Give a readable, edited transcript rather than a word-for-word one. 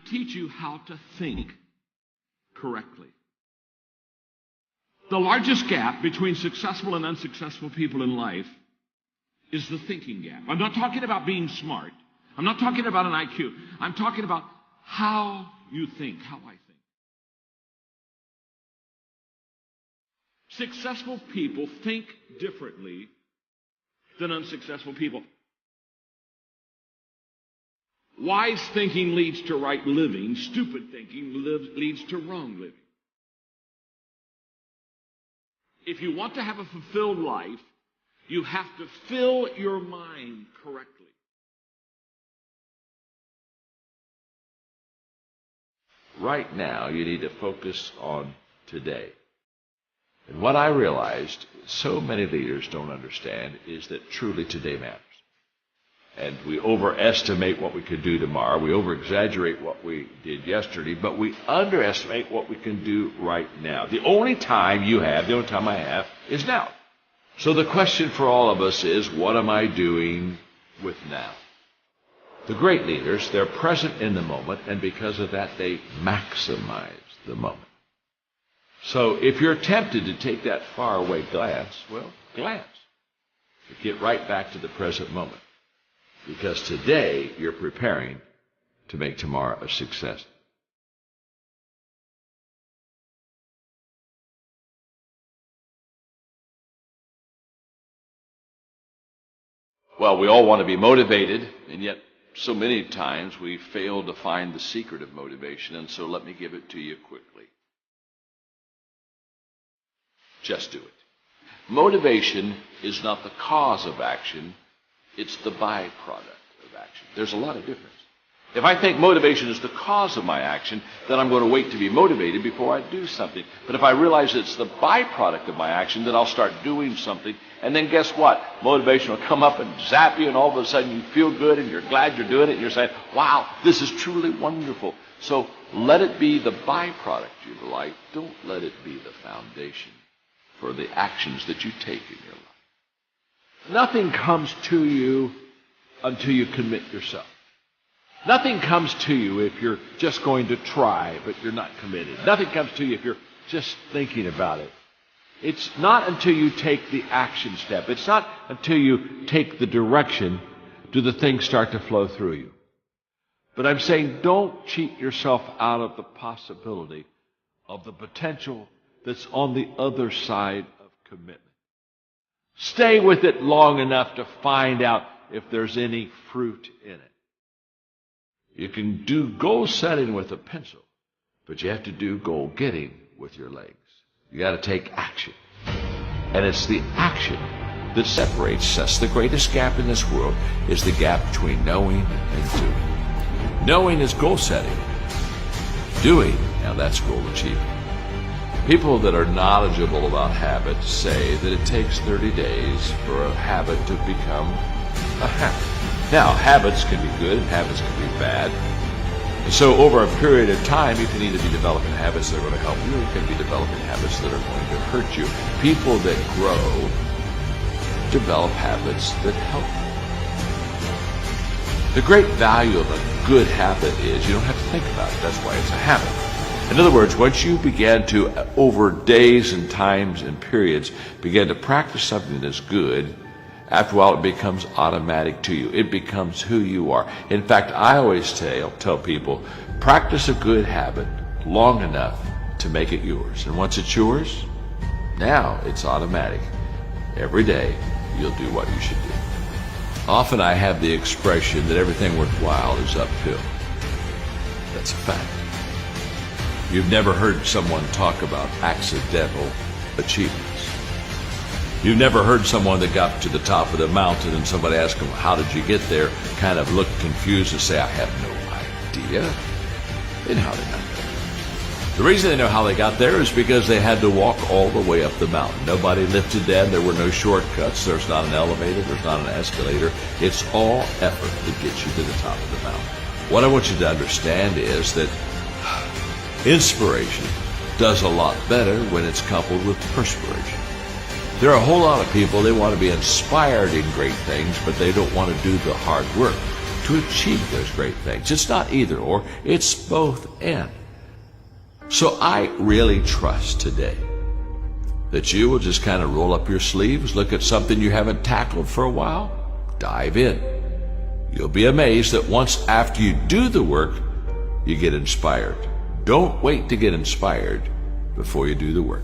teach you how to think correctly. The largest gap between successful and unsuccessful people in life is the thinking gap. I'm not talking about being smart. I'm not talking about an IQ. I'm talking about how you think, how I think. Successful people think differently than unsuccessful people. Wise thinking leads to right living. Stupid thinking leads to wrong living. If you want to have a fulfilled life, you have to fill your mind correctly. Right now, you need to focus on today. And what I realized, so many leaders don't understand, is that truly today matters. And we overestimate what we could do tomorrow. We over-exaggerate what we did yesterday, but we underestimate what we can do right now. The only time you have, the only time I have, is now. So the question for all of us is, what am I doing with now? The great leaders, they're present in the moment, and because of that, they maximize the moment. So if you're tempted to take that faraway glance, well, glance. But get right back to the present moment. Because today, you're preparing to make tomorrow a success. Well, we all want to be motivated, and yet so many times we fail to find the secret of motivation, and so let me give it to you quickly. Just do it. Motivation is not the cause of action, it's the byproduct of action. There's a lot of difference. If I think motivation is the cause of my action, then I'm going to wait to be motivated before I do something. But if I realize it's the byproduct of my action, then I'll start doing something. And then guess what? Motivation will come up and zap you, and all of a sudden you feel good and you're glad you're doing it, and you're saying, wow, this is truly wonderful. So let it be the byproduct you like. Don't let it be the foundation for the actions that you take in your life. Nothing comes to you until you commit yourself. Nothing comes to you if you're just going to try, but you're not committed. Nothing comes to you if you're just thinking about it. It's not until you take the action step. It's not until you take the direction do the things start to flow through you. But I'm saying don't cheat yourself out of the possibility of the potential that's on the other side of commitment. Stay with it long enough to find out if there's any fruit in it. You can do goal setting with a pencil, but you have to do goal getting with your legs. You got to take action. And it's the action that separates us. The greatest gap in this world is the gap between knowing and doing. Knowing is goal setting. Doing, now that's goal achieving. People that are knowledgeable about habits say that it takes 30 days for a habit to become a habit. Now, habits can be good and habits can be bad. And so over a period of time, you can either be developing habits that are going to help you, or you can be developing habits that are going to hurt you. People that grow develop habits that help you. The great value of a good habit is you don't have to think about it. That's why it's a habit. In other words, once you begin to, over days and times and periods, begin to practice something that's good, after a while, it becomes automatic to you. It becomes who you are. In fact, I always tell people, practice a good habit long enough to make it yours. And once it's yours, now it's automatic. Every day, you'll do what you should do. Often I have the expression that everything worthwhile is uphill. That's a fact. You've never heard someone talk about accidental achievements. You've never heard someone that got to the top of the mountain and somebody asked them, how did you get there? Kind of look confused and say, I have no idea. They know how they got there. The reason they know how they got there is because they had to walk all the way up the mountain. Nobody lifted them. There were no shortcuts. There's not an elevator. There's not an escalator. It's all effort that gets you to the top of the mountain. What I want you to understand is that inspiration does a lot better when it's coupled with perspiration. There are a whole lot of people, they want to be inspired in great things, but they don't want to do the hard work. to achieve those great things. It's not either or, it's both and. So I really trust today that you will just kind of roll up your sleeves, look at something you haven't tackled for a while, dive in. You'll be amazed that once after you do the work, you get inspired. Don't wait to get inspired before you do the work.